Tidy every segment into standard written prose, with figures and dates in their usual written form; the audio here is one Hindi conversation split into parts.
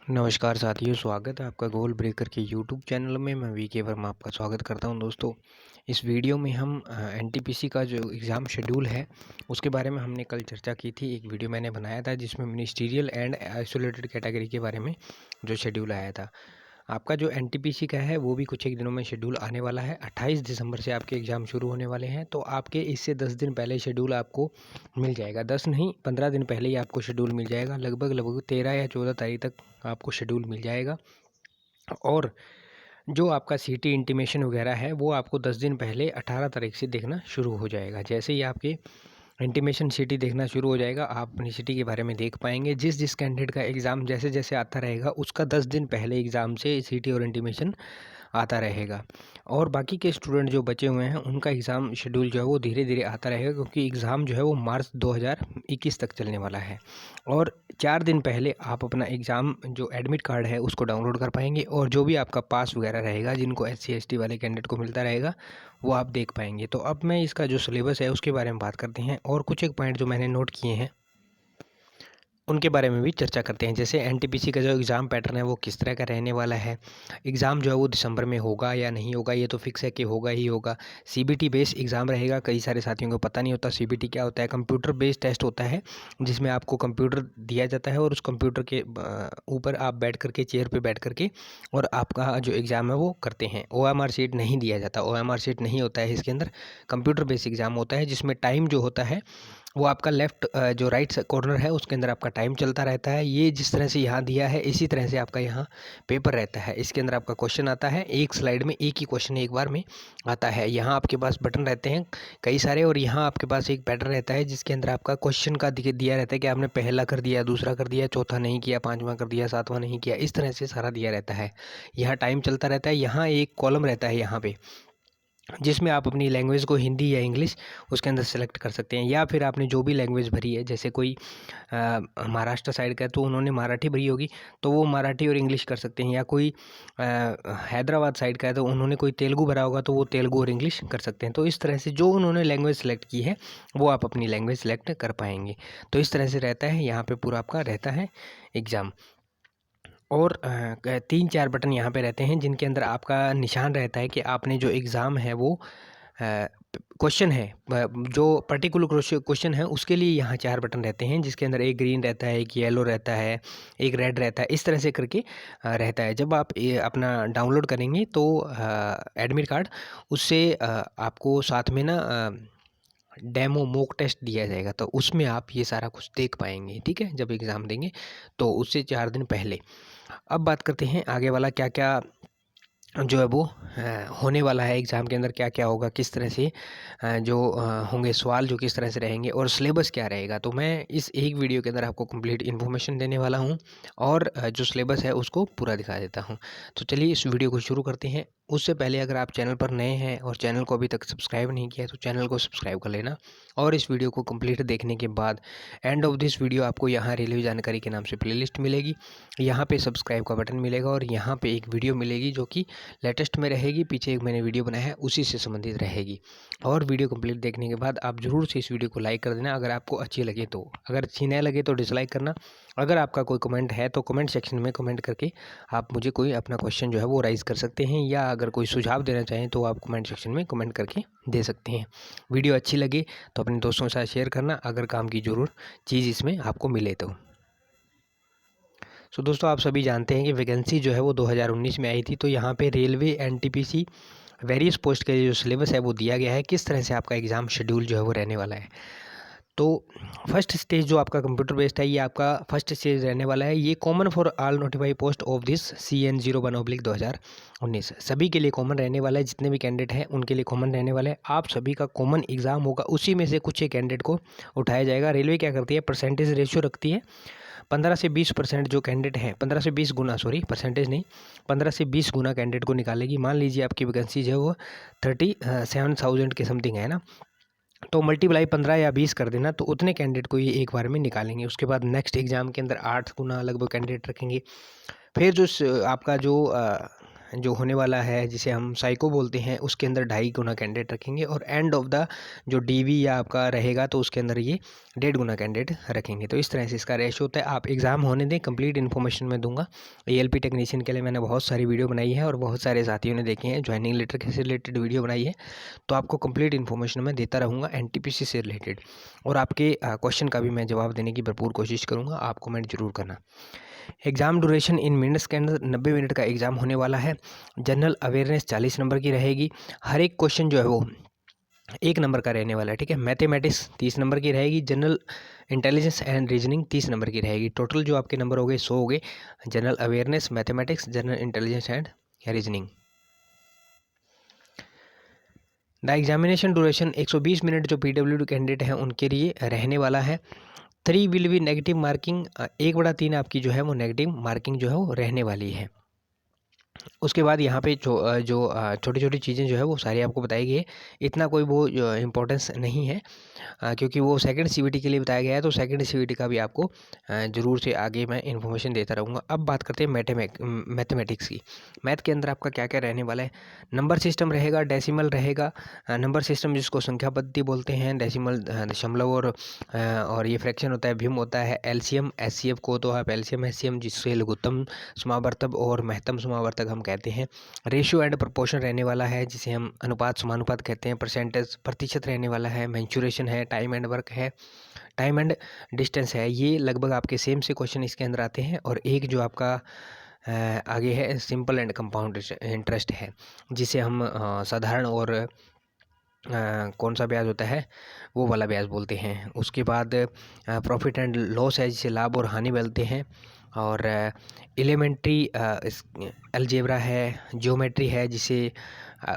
नमस्कार साथियों, स्वागत है आपका गोल ब्रेकर के यूट्यूब चैनल में। मैं वीके वर्मा आपका स्वागत करता हूं। दोस्तों, इस वीडियो में हम एनटीपीसी का जो एग्ज़ाम शेड्यूल है उसके बारे में हमने कल चर्चा की थी। एक वीडियो मैंने बनाया था जिसमें मिनिस्टीरियल एंड आइसोलेटेड कैटेगरी के बारे में जो शेड्यूल आया था। आपका जो एनटीपीसी का है वो भी कुछ एक दिनों में शेड्यूल आने वाला है। 28 दिसंबर से आपके एग्ज़ाम शुरू होने वाले हैं, तो आपके इससे 10 दिन पहले शेड्यूल आपको मिल जाएगा। 10 नहीं, 15 दिन पहले ही आपको शेड्यूल मिल जाएगा। लगभग 13 या 14 तारीख तक आपको शेड्यूल मिल जाएगा। और जो आपका सिटी इंटीमेशन वगैरह है वो आपको 10 दिन पहले 18 तारीख से देखना शुरू हो जाएगा। जैसे ही आपके इंटीमेशन सिटी देखना शुरू हो जाएगा, आप अपनी सिटी के बारे में देख पाएंगे। जिस जिस कैंडिडेट का एग्ज़ाम जैसे जैसे आता रहेगा उसका 10 दिन पहले एग्ज़ाम से सिटी और इंटीमेशन आता रहेगा। और बाकी के स्टूडेंट जो बचे हुए हैं उनका एग्ज़ाम शेड्यूल जो है वो धीरे धीरे आता रहेगा, क्योंकि एग्ज़ाम जो है वो मार्च 2021 तक चलने वाला है। और 4 दिन पहले आप अपना एग्ज़ाम जो एडमिट कार्ड है उसको डाउनलोड कर पाएंगे, और जो भी आपका पास वगैरह रहेगा जिनको SC ST वाले कैंडिडेट को मिलता रहेगा वो आप देख पाएंगे। तो अब मैं इसका जो सिलेबस है उसके बारे में बात करते हैं, और कुछ एक पॉइंट जो मैंने नोट किए हैं उनके बारे में भी चर्चा करते हैं। जैसे एनटीपीसी का जो एग्ज़ाम पैटर्न है वो किस तरह का रहने वाला है। एग्ज़ाम जो है वो दिसंबर में होगा या नहीं होगा, ये तो फिक्स है कि होगा ही होगा। सीबीटी बेस्ड एग्ज़ाम रहेगा। कई सारे साथियों को पता नहीं होता सीबीटी क्या होता है। कंप्यूटर बेस्ड टेस्ट होता है जिसमें आपको कंप्यूटर दिया जाता है और उस कंप्यूटर के ऊपर आप बैठ करके, चेयर पर बैठ करके और आपका जो एग्ज़ाम है वो करते हैं। OMR शीट नहीं दिया जाता, OMR शीट नहीं होता है इसके अंदर। कंप्यूटर बेस्ड एग्ज़ाम होता है जिसमें टाइम जो होता है वो आपका लेफ़्ट जो राइट कॉर्नर है उसके अंदर आपका टाइम चलता रहता है। ये जिस तरह से यहाँ दिया है इसी तरह से आपका यहाँ पेपर रहता है। इसके अंदर आपका क्वेश्चन आता है, एक स्लाइड में एक ही क्वेश्चन एक बार में आता है। यहाँ आपके पास बटन रहते हैं कई सारे, और यहाँ आपके पास एक पैटर्न रहता है जिसके अंदर आपका क्वेश्चन का दिया रहता है कि आपने पहला कर दिया, दूसरा कर दिया, चौथा नहीं किया, पाँचवां कर दिया, सातवां नहीं किया। इस तरह से सारा दिया रहता है। यहाँ टाइम चलता रहता है। यहाँ एक कॉलम रहता है यहाँ पे, जिसमें आप अपनी लैंग्वेज को हिंदी या इंग्लिश उसके अंदर सेलेक्ट कर सकते हैं, या फिर आपने जो भी लैंग्वेज भरी है। जैसे कोई महाराष्ट्र साइड का है तो उन्होंने मराठी भरी होगी तो वो मराठी और इंग्लिश कर सकते हैं, या कोई हैदराबाद साइड का है तो उन्होंने कोई तेलुगु भरा होगा तो वो तेलुगु और इंग्लिश कर सकते हैं। तो इस तरह से जो उन्होंने लैंग्वेज सेलेक्ट की है वो आप अपनी लैंग्वेज सेलेक्ट कर पाएंगे। तो इस तरह से रहता है, यहाँ पे पूरा आपका रहता है एग्ज़ाम। और 3-4 बटन यहाँ पे रहते हैं जिनके अंदर आपका निशान रहता है कि आपने जो एग्ज़ाम है वो क्वेश्चन है, जो पर्टिकुलर क्वेश्चन है उसके लिए यहाँ 4 बटन रहते हैं, जिसके अंदर एक ग्रीन रहता है, एक येलो रहता है, एक रेड रहता है। इस तरह से करके रहता है। जब आप ये अपना डाउनलोड करेंगे तो एडमिट कार्ड, उससे आपको साथ में ना डेमो मॉक टेस्ट दिया जाएगा, तो उसमें आप ये सारा कुछ देख पाएंगे। ठीक है, जब एग्ज़ाम देंगे तो उससे 4 दिन पहले। अब बात करते हैं आगे वाला क्या क्या जो है वो होने वाला है एग्ज़ाम के अंदर, क्या क्या होगा, किस तरह से जो होंगे सवाल जो किस तरह से रहेंगे, और सिलेबस क्या रहेगा। तो मैं इस एक वीडियो के अंदर आपको कंप्लीट इन्फॉर्मेशन देने वाला हूं, और जो सिलेबस है उसको पूरा दिखा देता हूं। तो चलिए इस वीडियो को शुरू करते हैं। उससे पहले अगर आप चैनल पर नए हैं और चैनल को अभी तक सब्सक्राइब नहीं किया तो चैनल को सब्सक्राइब कर लेना। और इस वीडियो को कंप्लीट देखने के बाद एंड ऑफ दिस वीडियो आपको यहाँ रेलवे जानकारी के नाम से प्लेलिस्ट मिलेगी। यहाँ पे सब्सक्राइब का बटन मिलेगा, और यहाँ पे एक वीडियो मिलेगी जो कि लेटेस्ट में रहेगी। पीछे एक मैंने वीडियो बनाया है उसी से संबंधित रहेगी। और वीडियो कंप्लीट देखने के बाद आप ज़रूर से इस वीडियो को लाइक कर देना अगर आपको अच्छी लगे तो। अगर अच्छी नहीं लगे तो डिसलाइक करना। अगर आपका कोई कमेंट है तो कमेंट सेक्शन में कमेंट करके आप मुझे कोई अपना क्वेश्चन जो है वो राइज़ कर सकते हैं, या अगर कोई सुझाव देना चाहें तो आप कमेंट सेक्शन में कमेंट करके दे सकते हैं। वीडियो अच्छी लगे तो अपने दोस्तों के साथ शेयर करना, अगर काम की ज़रूर चीज़ इसमें आपको मिले तो। सो दोस्तों, आप सभी जानते हैं कि वैकेंसी जो है वो 2019 में आई थी। तो यहाँ पे रेलवे एनटीपीसी वेरियस पोस्ट के जो सिलेबस है वो दिया गया है, किस तरह से आपका एग्ज़ाम शेड्यूल जो है वो रहने वाला है। तो फर्स्ट स्टेज जो आपका कंप्यूटर बेस्ड है ये आपका फर्स्ट स्टेज रहने वाला है। ये common for all notify post of this CN01/2019 सभी के लिए कॉमन रहने वाला है। जितने भी कैंडिडेट हैं उनके लिए कॉमन रहने वाला है। आप सभी का कॉमन एग्ज़ाम होगा, उसी में से कुछ एक कैंडिडेट को उठाया जाएगा। रेलवे क्या करती है, परसेंटेज रेशियो रखती है। 15 से 20% जो कैंडिडेट हैं, 15 से 20 गुना, सॉरी परसेंटेज नहीं, 15 से 20 गुना कैंडिडेट को निकालेगी। मान लीजिए आपकी वैकेंसी जो है वो 37,000 के समथिंग है ना, तो मल्टीप्लाई 15 या 20 कर देना, तो उतने कैंडिडेट को ये एक बार में निकालेंगे। उसके बाद नेक्स्ट एग्ज़ाम के अंदर 8 गुना लगभग कैंडिडेट रखेंगे। फिर जो आपका जो जो होने वाला है जिसे हम साइको बोलते हैं उसके अंदर 2.5 गुना कैंडिडेट रखेंगे, और एंड ऑफ द जो डीवी या आपका रहेगा तो उसके अंदर ये 1.5 गुना कैंडिडेट रखेंगे। तो इस तरह से इसका रेशो होता है। आप एग्ज़ाम होने दें, कंप्लीट इन्फॉर्मेशन मैं दूंगा। ALP टेक्नीशियन के लिए मैंने बहुत सारी वीडियो बनाई है और बहुत सारे साथियों ने देखे हैं, ज्वाइनिंग लेटर से रिलेटेड वीडियो बनाई है, तो आपको कंप्लीट इन्फॉर्मेशन मैं देता रहूँगा NTPC से रिलेटेड, और आपके क्वेश्चन का भी मैं जवाब देने की भरपूर कोशिश करूँगा। आप कमेंट जरूर करना। एग्ज़ाम ड्यूरेशन इन मिनट्स के अंदर 90 मिनट का एग्ज़ाम होने वाला है। जनरल अवेयरनेस 40 नंबर की रहेगी। हर एक क्वेश्चन जो है वो 1 नंबर का रहने वाला है, ठीक है। मैथमेटिक्स 30 नंबर की रहेगी। General intelligence and reasoning 30 number की रहेगी। टोटल जो आपके नंबर हो गए 100 हो गए। General awareness, mathematics, general intelligence and reasoning. The examination duration 120 minute जो PWD कैंडिडेट हैं उनके लिए रहने वाला है। 3 विल बी नेगेटिव मार्किंग, 1/3 आपकी जो है वो नेगेटिव मार्किंग जो है वो रहने वाली है। उसके बाद यहाँ पे जो छोटी छोटी चीज़ें जो है वो सारी आपको बताई गई है। इतना कोई वो इम्पोर्टेंस नहीं है, क्योंकि वो सेकंड CVT के लिए बताया गया है, तो सेकंड CVT का भी आपको ज़रूर से आगे मैं इन्फॉर्मेशन देता रहूँगा। अब बात करते हैं मैथमेटिक्स की। मैथ के अंदर आपका क्या क्या रहने वाला है। नंबर सिस्टम रहेगा, डेसिमल रहेगा। नंबर सिस्टम जिसको संख्या पद्धति बोलते हैं, डेसिमल दशमलव और ये फ्रैक्शन होता है, भिन्न होता है। LCM SCF को तो आप LCM SCM जिससे लघुत्तम समावर्तक और महत्तम समावर्तक हम कहते हैं। रेशियो एंड प्रोपोर्शन रहने वाला है, जिसे हम अनुपात समानुपात कहते हैं। परसेंटेज प्रतिशत रहने वाला है। मेंसुरेशन है। टाइम एंड वर्क है। टाइम एंड डिस्टेंस है। ये लगभग आपके सेम से क्वेश्चन इसके अंदर आते हैं। और एक जो आपका आगे है सिंपल एंड कंपाउंड इंटरेस्ट है, जिसे हम साधारण और कौन सा ब्याज होता है वो वाला ब्याज बोलते हैं। उसके बाद प्रॉफिट एंड लॉस है, जिसे लाभ और हानि बोलते हैं। और एलिमेंट्री अलजेब्रा है। ज्योमेट्री है, जिसे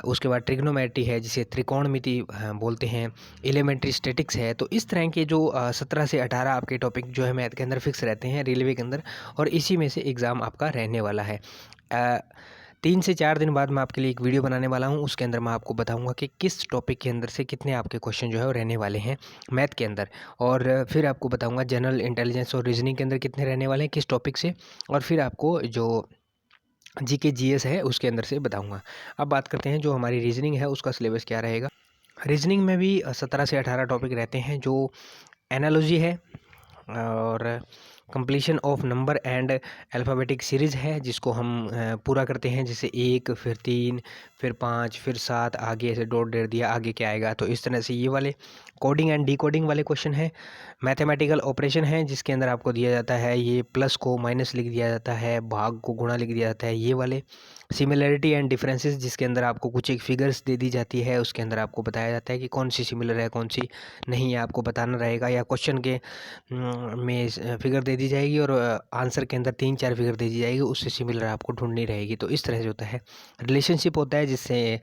उसके बाद ट्रिग्नोमेट्री है, जिसे त्रिकोणमिति बोलते हैं। एलिमेंट्री स्टैटिक्स है। तो इस तरह के जो 17 से 18 आपके टॉपिक जो है मैथ के अंदर फिक्स रहते हैं रेलवे के अंदर, और इसी में से एग्ज़ाम आपका रहने वाला है। 3 से 4 दिन बाद मैं आपके लिए एक वीडियो बनाने वाला हूं। उसके अंदर मैं आपको बताऊंगा कि किस टॉपिक के अंदर से कितने आपके क्वेश्चन जो है वो रहने वाले हैं मैथ के अंदर, और फिर आपको बताऊंगा जनरल इंटेलिजेंस और रीजनिंग के अंदर कितने रहने वाले हैं किस टॉपिक से, और फिर आपको जो GK GS है उसके अंदर से बताऊंगा। अब बात करते हैं जो हमारी रीजनिंग है उसका सिलेबस क्या रहेगा। रीजनिंग में भी 17 से 18 टॉपिक रहते हैं, जो एनालॉजी है और completion of number and alphabetic series है, जिसको हम पूरा करते हैं, जैसे 1 फिर 3 फिर 5 फिर 7, आगे ऐसे डॉट डेट दिया, आगे क्या आएगा, तो इस तरह से ये वाले कोडिंग एंड डिकोडिंग वाले क्वेश्चन है। मैथमेटिकल ऑपरेशन है, जिसके अंदर आपको दिया जाता है ये प्लस को माइनस लिख दिया जाता है, भाग को गुणा लिख दिया जाता है, ये वाले। सिमिलरिटी एंड डिफरेंसेस, जिसके अंदर आपको कुछ एक फिगर्स दे दी जाती है, उसके अंदर आपको बताया जाता है कि कौन सी सिमिलर है कौन सी नहीं है, आपको बताना रहेगा, या क्वेश्चन के में फिगर दे दी जाएगी और आंसर के अंदर 3-4 फिगर दे दी जाएगी, उससे सिमिलर आपको ढूंढनी रहेगी। तो इस तरह से होता है। रिलेशनशिप होता है, जिससे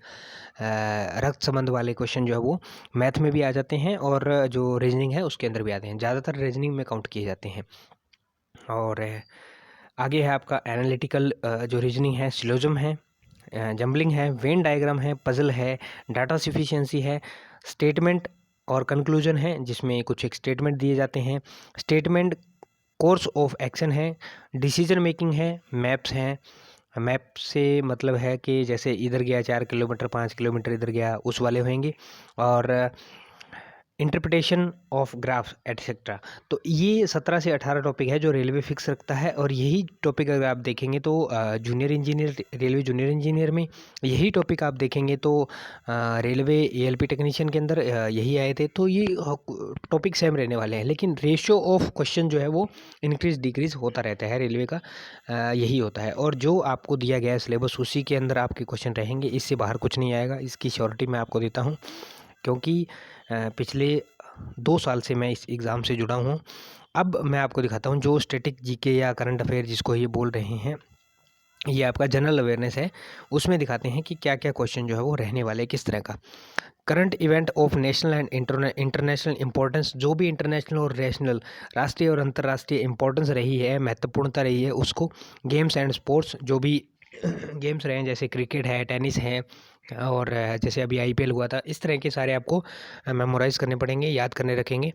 रक्त संबंध वाले क्वेश्चन जो है वो मैथ में भी आ जाते हैं, और जो रीजनिंग है उसके अंदर भी आते हैं। ज़्यादातर रीजनिंग में काउंट किए जाते हैं। और आगे है आपका एनालिटिकल जो रीजनिंग है, सिलोजिज्म है, जंबलिंग है, वेन डायग्राम है, पजल है, डाटा सफिशिएंसी है, स्टेटमेंट और कंक्लूजन है, जिसमें कुछ एक स्टेटमेंट दिए जाते हैं, स्टेटमेंट कोर्स ऑफ एक्शन है, डिसीजन मेकिंग है, मैप्स हैं। मैप से मतलब है कि जैसे इधर गया 4 किलोमीटर 5 किलोमीटर इधर गया, उस वाले होंगे। और इंटरप्रिटेशन ऑफ ग्राफ्स एटसेट्रा। तो ये 17 से 18 टॉपिक है जो रेलवे फिक्स रखता है, और यही टॉपिक अगर आप देखेंगे तो junior engineer, railway junior engineer में यही टॉपिक आप देखेंगे तो रेलवे ALP टेक्नीशियन के अंदर यही आए थे। तो ये टॉपिक सेम रहने वाले हैं, लेकिन रेशियो ऑफ क्वेश्चन जो है वो इंक्रीज डिक्रीज होता रहता है रेलवे का, यही होता है। और जो आपको दिया गया है सिलेबस उसी के अंदर आपके क्वेश्चन रहेंगे, इससे बाहर कुछ नहीं आएगा। इसकी श्योरिटी मैं आपको देता हूँ, क्योंकि पिछले 2 साल से मैं इस एग्ज़ाम से जुड़ा हूँ। अब मैं आपको दिखाता हूँ जो स्टैटिक GK या करंट अफेयर जिसको ये बोल रहे हैं, ये आपका जनरल अवेयरनेस है, उसमें दिखाते हैं कि क्या क्या क्वेश्चन जो है वो रहने वाले किस तरह का। Current event of national and international importance, जो भी इंटरनेशनल और नेशनल, राष्ट्रीय और अंतर्राष्ट्रीय इंपॉर्टेंस रही है, महत्वपूर्णता रही है उसको। गेम्स एंड स्पोर्ट्स, जो भी गेम्स रहे हैं, जैसे क्रिकेट है, टेनिस है, और जैसे अभी IPL हुआ था, इस तरह के सारे आपको मेमोराइज़ करने पड़ेंगे, याद करने रखेंगे।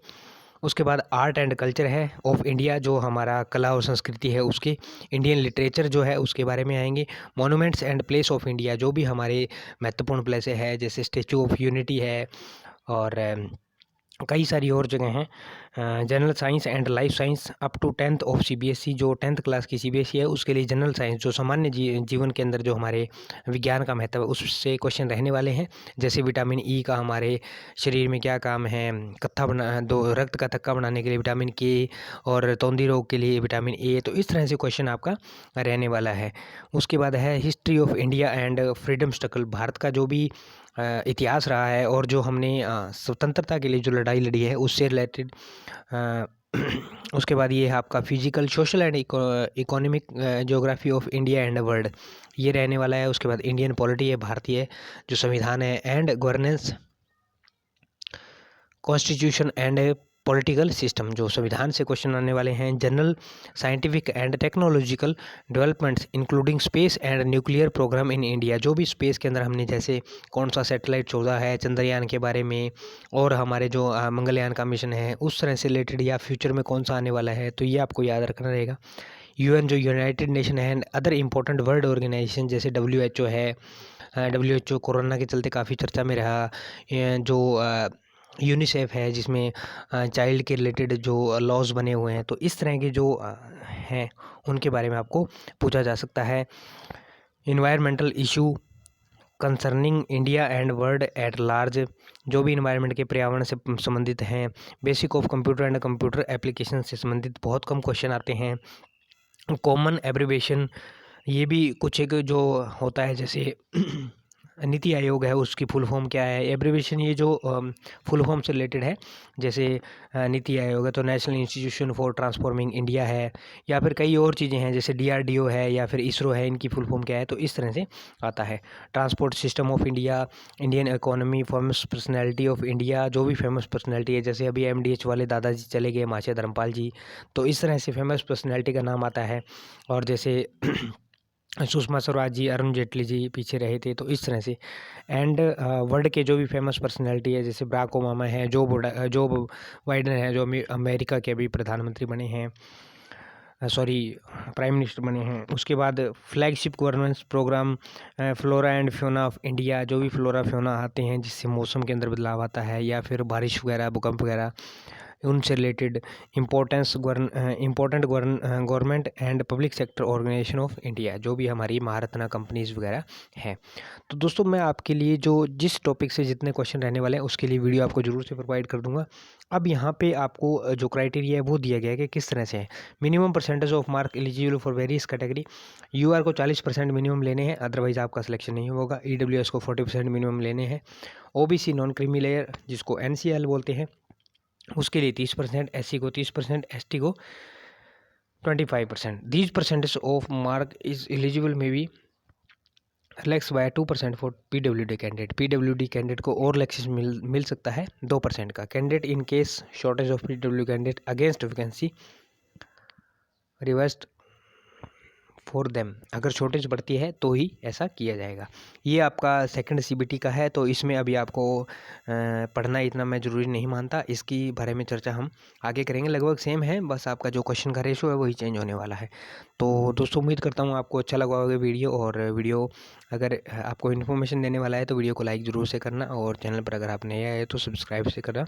उसके बाद आर्ट एंड कल्चर है ऑफ इंडिया, जो हमारा कला और संस्कृति है उसकी। इंडियन लिटरेचर जो है उसके बारे में आएंगे। Monuments and place of India, जो भी हमारे महत्वपूर्ण प्लेस है, जैसे स्टेचू ऑफ यूनिटी है और कई सारी और जगह हैं। General science and life science up to 10th of CBSE, जो 10th क्लास की सीबीएसई है उसके लिए जनरल साइंस, जो सामान्य जीवन के अंदर जो हमारे विज्ञान का महत्व है उससे क्वेश्चन रहने वाले हैं। जैसे विटामिन ई का हमारे शरीर में क्या काम है, रक्त का थक्का बनाने के लिए विटामिन के, और तोंदी रोग के लिए विटामिन ए। तो इस तरह से क्वेश्चन आपका रहने वाला है। उसके बाद है history of India and freedom struggle, Bharat का जो भी इतिहास रहा है और जो हमने स्वतंत्रता के लिए जो लड़ाई लड़ी है उससे रिलेटेड। उसके बाद ये है आपका physical, social and economic geography of India and world, ये रहने वाला है। उसके बाद इंडियन पॉलिटी है, भारतीय जो संविधान है, and governance, constitution and political system, जो संविधान से क्वेश्चन आने वाले हैं। General scientific and technological developments including space and nuclear program in India, जो भी स्पेस के अंदर हमने जैसे कौन सा सैटेलाइट छोड़ा है, चंद्रयान के बारे में, और हमारे जो मंगलयान का मिशन है उस तरह से रिलेटेड, या फ्यूचर में कौन सा आने वाला है, तो ये आपको याद रखना रहेगा। यूएन जो यूनाइटेड नेशन है and other important world organisation, जैसे WHO है, WHO कोरोना के चलते काफ़ी चर्चा में रहा। जो यूनिसेफ है जिसमें चाइल्ड के रिलेटेड जो लॉज बने हुए हैं, तो इस तरह के जो हैं उनके बारे में आपको पूछा जा सकता है। Environmental issue concerning India and world at large, जो भी इन्वायरमेंट के पर्यावरण से संबंधित हैं। Basic of computer and computer application से संबंधित बहुत कम क्वेश्चन आते हैं। कॉमन एब्रिविएशन, ये भी कुछ एक जो होता है, जैसे नीति आयोग है उसकी फुल फॉर्म क्या है, एब्रिविएशन ये जो फुल फॉर्म से रिलेटेड है, जैसे नीति आयोग है तो national institution for transforming India है, या फिर कई और चीज़ें हैं जैसे DRDO है या फिर इसरो है, इनकी फुल फॉर्म क्या है, तो इस तरह से आता है। Transport system of India, Indian economy, famous personality of India, जो भी फेमस पर्सनैलिटी है, जैसे अभी MDH वाले दादाजी चले गए, महाशय धर्मपाल जी, तो इस तरह से फेमस पर्सनैलिटी का नाम आता है। और जैसे सुषमा स्वराज जी, अरुण जेटली जी पीछे रहे थे, तो इस तरह से। एंड वर्ल्ड के जो भी फेमस पर्सनैलिटी है, जैसे बराक ओबामा है, जो बाइडन है, जो अमेरिका के अभी प्रधानमंत्री बने हैं, प्राइम मिनिस्टर बने हैं। उसके बाद flagship governance program flora and fauna of India, जो भी फ्लोरा फ्योना आते हैं जिससे मौसम के अंदर बदलाव आता है, या फिर बारिश वगैरह, भूकंप वगैरह, उनसे related. Important government and public sector organisation of India, जो भी हमारी महारत्ना कंपनीज वगैरह हैं। तो दोस्तों मैं आपके लिए जिस टॉपिक से जितने क्वेश्चन रहने वाले हैं उसके लिए वीडियो आपको ज़रूर से प्रोवाइड कर दूंगा। अब यहाँ पे आपको जो क्राइटेरिया है वो दिया गया है कि किस तरह से है। Minimum percentage of mark eligible for various category, UR को 40% मिनिमम लेने हैं, अदरवाइज आपका सिलेक्शन नहीं होगा। EWS को 40% मिनिमम लेने हैं। OBC नॉन क्रीमी लेयर, जिसको NCL बोलते हैं, उसके लिए 30%, SC को 30%, ST को 25%। These percentage of mark is eligible में be relax by 2% for PWD candidate. PWD candidate को और रिलैक्सेस मिल सकता है 2% का। Candidate in case shortage of PWD candidate against vacancy reversed for them, अगर शॉर्टेज बढ़ती है तो ही ऐसा किया जाएगा। ये आपका सेकंड CBT का है, तो इसमें अभी आपको पढ़ना इतना मैं ज़रूरी नहीं मानता, इसकी बारे में चर्चा हम आगे करेंगे। लगभग सेम है, बस आपका जो क्वेश्चन का रेशो है वही चेंज होने वाला है। तो दोस्तों उम्मीद करता हूँ आपको अच्छा लगा होगा वीडियो, और वीडियो अगर आपको इन्फॉर्मेशन देने वाला है तो वीडियो को लाइक ज़रूर से करना, और चैनल पर अगर आप नए आए तो सब्सक्राइब से करना।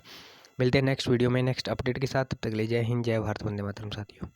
मिलते हैं नेक्स्ट वीडियो में नेक्स्ट अपडेट के साथ, तब तक ले जय हिंद, जय भारत, वंदे मातरम साथियों।